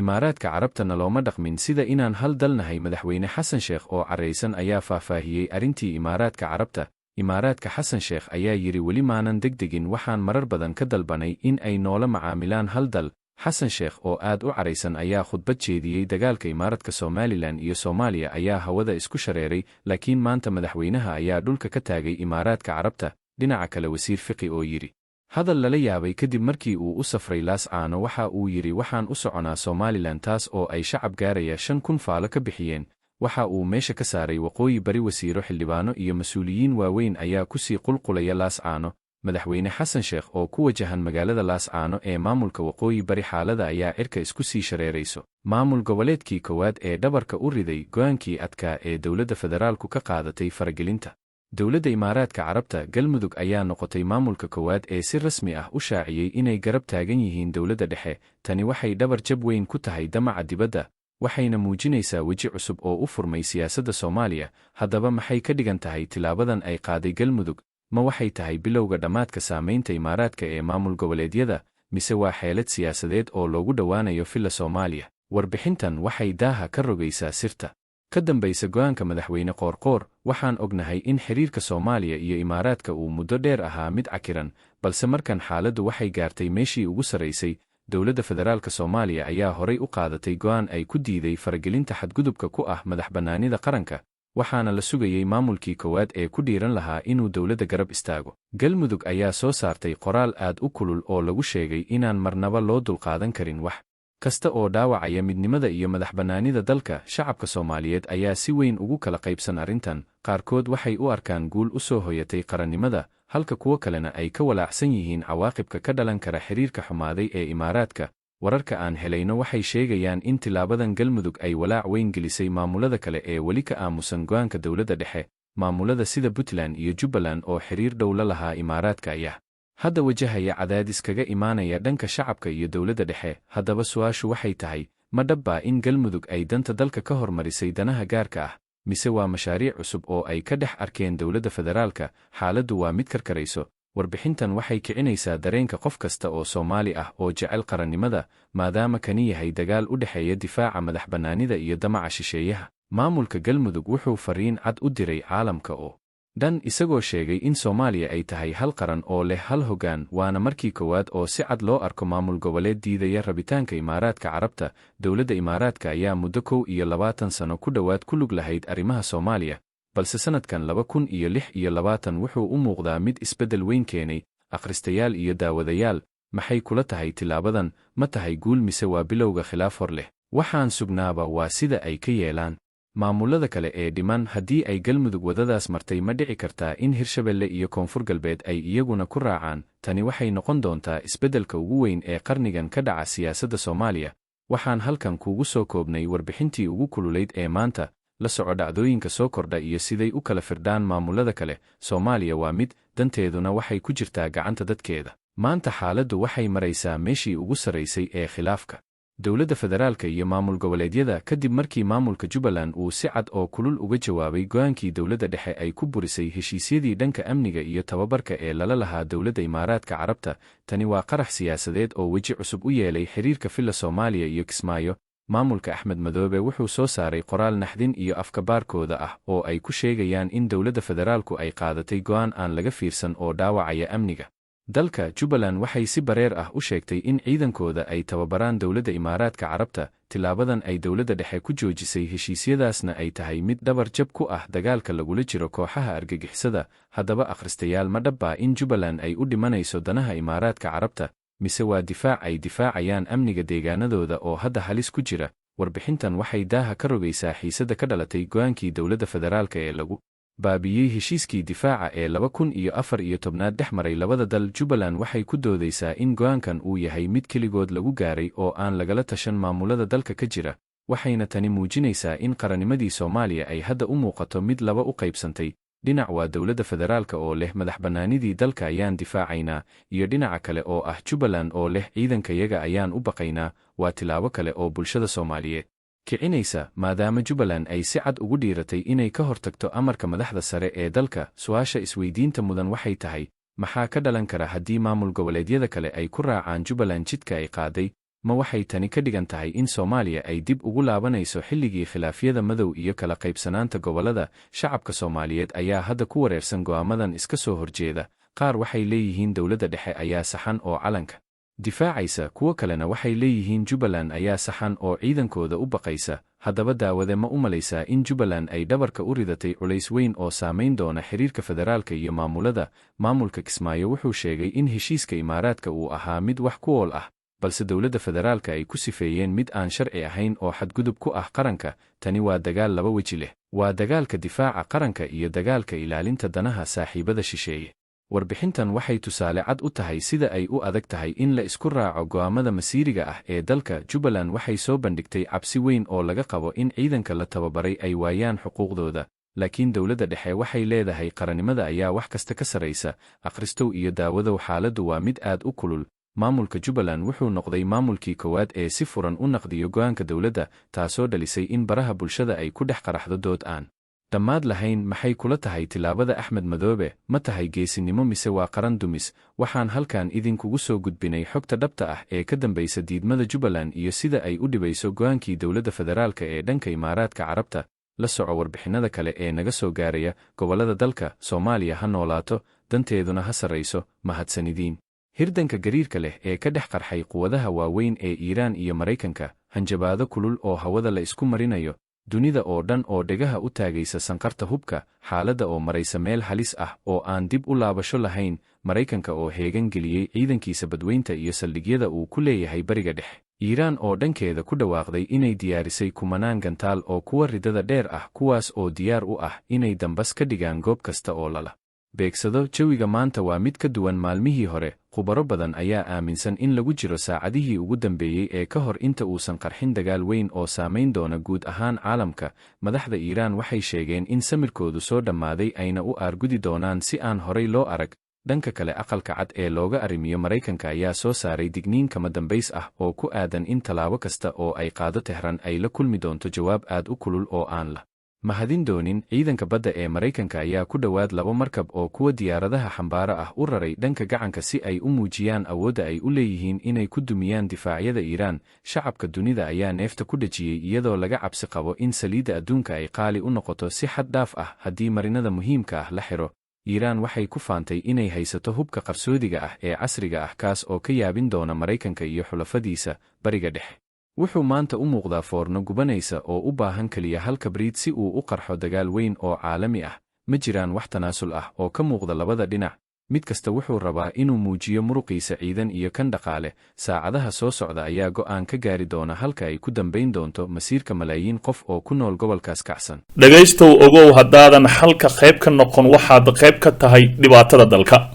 Imaaraadka Carabtana looma dhaqmin sida inaan hal dal nahay. Madaxweyne Xasan Sheekh oo careysan ayaa faahfaahiyey arrintii Imaaraadka Carabta. Imaaraadka Xasan Sheekh ayaa yidhi weli maanan degdegin, waxaan marar badan ka dalbanay in ay noola macaamilaan hal dal. Xasan Sheekh oo aad u careysan ayaa khudbad jeediyey. Dagaalka Imaaraadka Somalilan iyo Soomaaliya ayaa hawada isku shareeray, laakiin maanta madaxweynaha ayaa dhulka ka taagay Imaaraadka Carabta. Dhinaca kale, wasiir fiqi oo yidhi hadal lala yaabay kadib markii uu u safray Laascaano, waxa uu yidhi waxaan u soconaa Somalilan, taas oo ay shacab gaaraya 5,000 faalo ka bixiyeen. Waxa uu meesha ka saaray waqooyi bari. Wasiiro, xildhibaano iyo mas'uuliyiin waaweyn ayaa ku sii qulqulaya Laascaano. Madaxweyne Xasan Sheekh oo ku wajahan magaalada Laascaano ee maamulka waqooyi bari. Xaalada ayaa cirka isku sii shareerayso. Maamul goboleedkii koowaad ee dhabarka u riday go'aankii adkaa ee dowladda federaalku ka qaadatay faragelinta dowladda Imaaraadka Carabta. Galmudug ayaa noqotay maamulka koowaad ee si rasmi ah u shaaciyey inay garab taagan yihiin dowladda dhexe. Tani waxay dhabar jab weyn ku tahay damaca dibadda, waxayna muujinaysaa weji cusub oo u furmay siyaasadda Soomaaliya. Haddaba maxay ka dhigan tahay tilaabadan ay qaaday Galmudug? Ma waxay tahay bilowga dhammaadka saamaynta Imaaraadka ee maamul goboleedyada, mise waa xeelad siyaasadeed oo loogu dhowaanayo filla Soomaaliya? Warbixintan waxay daaha ka rogaysaa sirta ka dambaysa go'aanka madaxweyne Qoorqoor. Waxaan ognahay in xiriirka Soomaaliya iyo Imaaraadka uu muddo dheer ahaa mid cakiran, balse markan xaaladdu waxay gaartay meeshii ugu sarraysay. Dowladda federaalka Soomaaliya ayaa horay u qaadatay go'aan ay ku diiday faragelinta xadgudubka ku ah madaxbannaanida qaranka, waxaana la sugayey maamulkii koowaad ee ku dhiiran lahaa inuu dowladda garab istaago. Galmudug ayaa soo saartay qoraal aad u kulul oo lagu sheegay inaan marnaba loo dulqaadan karin wax kasta oo dhaawacaya midnimada iyo madaxbannaanida dalka. Shacabka Soomaaliyeed ayaa si weyn ugu kala qaybsan arrintan. Qaarkood waxay u arkaan guul u soo hoyatay qarannimada, halka kuwo kalena ay ka walaacsan yihiin cawaaqibka ka dhalan kara xiriirka xumaaday ee Imaaraadka. Wararka aan helayno waxay sheegayaan in tilaabadan Galmudug ay walaac weyn gelisay maamulada kale ee weli ka aamusan go'aanka dowladda dhexe. Maamulada sida Puntland iyo Jubbaland oo xiriir dhow la lahaa Imaaraadka ayaa hadda wajahaya cadaadis kaga imaanaya dhanka shacabka iyo dowladda dhexe. Haddaba su'aashu waxay tahay, ma dhabbaa in Galmudug ay danta dalka ka hormarisay danaha gaarka ah, mise waa mashaariic cusub oo ay ka dhex arkeen dowladda federaalka? Xaaladdu waa mid karkarayso. Warbixintan waxay kicinaysaa dareenka qof kasta oo Soomaali ah oo jecel qarannimada, maadaama kani yahay dagaal u dhexeeya difaaca madaxbannaanida iyo damaca shisheeyaha. Maamulka Galmudug wuxuu fariin cad u diray caalamka oo dhan, isagoo sheegay in Soomaaliya ay tahay hal qaran oo leh hal hoggaan. Waana markii koowaad oo si cad loo arko maamul goboleed diidaya rabitaanka Imaaraadka Carabta. Dowladda Imaaraadka ayaa muddo 21 sano ku dhowaad ku lug lahayd arrimaha Soomaaliya, balse sanadkan 2026 wuxuu u muuqdaa mid isbeddel weyn keenay. Akhristayaal iyo daawadayaal, maxay kula tahay tilaabadan? Ma tahay guul mise waa bilowga khilaaf hor leh? Waxaan sugnaaba waa sida ay ka yeelaan maamulada kale ee dhiman. Haddii ay Galmudug wadadaas martay, ma dhici kartaa in Hirshabelle iyo Koonfur Galbeed ay iyaguna ku raacaan? Tani waxay noqon doontaa isbeddelka ugu weyn ee qarnigan ka dhaca siyaasadda Soomaaliya. Waxaan halkan kuugu soo koobnay warbixintii ugu kululayd ee maanta. La soco dhacdooyinka soo kordha iyo siday u kala firdhaan maamulada kale. Soomaaliya waa mid, danteeduna waxay ku jirtaa gacanta dadkeeda. Maanta xaaladdu waxay maraysaa meeshii ugu sarraysay ee khilaafka dowladda federaalka iyo maamul goboleedyada, kadib markii maamulka Jubbaland uu si cad oo kulul uga jawaabay go'aankii dowladda dhexe ay ku burisay heshiisyadii dhanka amniga iyo tababarka ee lala lahaa dowladda Imaaraadka Carabta. Tani waa qarax siyaasadeed oo weji cusub u yeelay xiriirka filla Soomaaliya iyo Kismaayo. Maamulka Axmed Madoobe wuxuu soo saaray qoraal naxdin iyo afkabaarkooda ah oo ay ku sheegayaan in dowladda federaalku ay qaadatay go'aan aan laga fiirsan oo dhaawacaya amniga dalka. Jubbaland waxay si bareer ah u sheegtay in ciidankooda ay tababaraan dowladda Imaaraadka Carabta. Tilaabadan ay dowladda dhexe ku joojisay heshiisyadaasna ay tahay mid dhabar jab ku ah dagaalka lagula jiro kooxaha argagixisada. Haddaba akhristayaal, ma dhabbaa in Jubbaland ay u dhimanayso danaha Imaaraadka Carabta, mise waa difaac ay difaacayaan amniga deegaanadooda oo hadda halis ku jira? Warbixintan waxay daaha ka rogaysaa xiisadda ka dhalatay go'aankii dowladda federaalka ee lagu baabiyey heshiiskii difaaca ee 2014 dhex maray labada dal. Jubbaland waxay ku doodaysaa in go'aankan uu yahay mid keligood lagu gaaray oo aan lagala tashan maamulada dalka ka jira, waxayna tani muujinaysaa in qarannimadii Soomaaliya ay hadda u muuqato mid laba u qaybsantay. Dhinac waa dowladda federaalka oo leh madaxbannaanidii dalka ayaan difaacaynaa, iyo dhinaca kale oo ah Jubbaland oo leh ciidankayaga ayaan u baqaynaa. Waa tilaabo kale oo bulshada Soomaaliyeed kicinaysa, maadaama Jubbaland ay si cad ugu dhiiratay inay ka hortagto amarka madaxda sare ee dalka. Su'aasha isweydiinta mudan waxay tahay, maxaa ka dhalan kara haddii maamul goboleedyada kale ay ku raacaan Jubbaland jidka ay qaaday? ma waxay tani ka dhigan tahay in Soomaaliya ay dib ugu laabanayso xilligii khilaafyada madow iyo kala qaybsanaanta gobollada? Shacabka Soomaaliyeed ayaa hadda ku wareersan go'aamadan iska soo horjeeda. Qaar waxay leeyihiin dowladda dhexe ayaa saxan oo calanka difaacaysa, kuwo kalena waxay leeyihiin Jubbaland ayaa saxan oo ciidankooda u baqaysa. Haddaba daawade, ma u malaysaa in Jubbaland ay dhabarka u ridatay culays weyn oo saamayn doona xiriirka federaalka iyo maamulada? Maamulka Kismaayo wuxuu sheegay in heshiiska Imaaraadka uu ahaa mid wax ku ool ah, balse dowladda federaalka ay ku sifeeyeen mid aan sharci ahayn oo xadgudub ku ah qaranka. Tani waa dagaal laba weji leh. Waa dagaalka difaaca qaranka iyo dagaalka ilaalinta danaha saaxiibada shisheeye. Warbixintan waxay tusaale cad u tahay sida ay u adag tahay in la isku raaco go'aamada masiiriga ah ee dalka. Jubbaland waxay soo bandhigtay cabsi weyn oo laga qabo in ciidanka la tababaray ay waayaan xuquuqdooda, laakiin dowladda dhexe waxay leedahay qarannimada ayaa wax kasta ka sarraysa. Akhristow iyo daawadow, xaaladdu waa mid aad u kulul. Maamulka Jubbaland wuxuu noqday maamulkii koowaad ee si furan u naqdiyo go'aanka dowladda, taasoo dhalisay in baraha bulshada ay ku dhex qaraxdo dood aan dhammaad lahayn. Maxay kula tahay tilaabada Axmed Madoobe? Ma tahay geesinimo mise waa qaran dumis? Waxaan halkan idinkugu soo gudbinay xogta dhabta ah ee ka dambaysa diidmada Jubbaland iyo sida ay u dhibayso go'aankii dowladda federaalka ee dhanka Imaaraadka Carabta. La soco warbixinada kale ee naga soo gaaraya gobollada dalka. Soomaaliya ha noolaato, danteeduna ha sarrayso. Mahadsanidiin. Hirdanka gariirka leh ee ka dhex qarxay quwadaha waaweyn ee Iiraan iyo Maraykanka, hanjabaado kulul oo hawada la isku marinayo, dunida oo dhan oo dhegaha u taagaysa sanqarta hubka, xaaladda oo maraysa meel halis ah oo aan dib u laabasho lahayn, Maraykanka oo heegan geliyey ciidankiisa badweynta iyo saldhigyada uu ku leeyahay bariga dhexe, Iiraan oo dhankeeda ku dhawaaqday inay diyaarisay kumanaan gantaal oo kuwa ridada dheer ah, kuwaas oo diyaar u ah inay dambas ka dhigaan goob kasta oo lala beegsado. Jawiga maanta waa mid ka duwan maalmihii hore. Khubaro badan ayaa aaminsan in lagu jiro saacadihii ugu dambeeyey ee ka hor inta uusan qarxin dagaal weyn oo saamayn doona guud ahaan caalamka. Madaxda Iiraan waxay sheegeen in samirkoodu soo dhammaaday ayna u aargudi doonaan si aan horay loo arag. Dhanka kale, aqalka cad ee looga arrimiyo Maraykanka ayaa soo saaray digniin kama dambays ah oo ku aadan in tallaabo kasta oo ay qaado Tehran ay la kulmi doonto jawaab aad u kulul oo aan la mahadin doonin. Ciidanka badda ee Maraykanka ayaa ku dhowaad 2 markab oo kuwa diyaaradaha xambaara ah u raray dhanka gacanka si ay u muujiyaan awoodda ay u leeyihiin inay ku dumiyaan difaacyada Iiraan. Shacabka dunida ayaa neefta ku dhajiyey iyadoo laga cabsi qabo in saliidda adduunka ay qaali u noqoto si xad dhaaf ah haddii marinada muhiimka ah la xiro. Iiraan waxay ku faantay inay haysato hubka qarsoodiga ah ee casriga ah, kaas oo ka yaabin doona Maraykanka iyo xulafadiisa bariga dhexe. Wuxuu maanta u muuqdaa foorno gubanaysa oo u baahan keliya hal kabriid si uu u qarxo dagaal weyn oo caalami ah. Ma jiraan wax tanaasul ah oo ka muuqda labada dhinac. Mid kasta wuxuu rabaa inuu muujiyo muruqiisa ciidan iyo kan dhaqaale. Saacadaha soo socda ayaa go'aan ka gaari doona halka ay ku dambayn doonto masiirka malaayiin qof oo ku nool gobolkaas kacsan. Dhagaystow ogow haddaadan xalka qayb ka noqon waxaad qayb ka tahay dhibaatada dalka.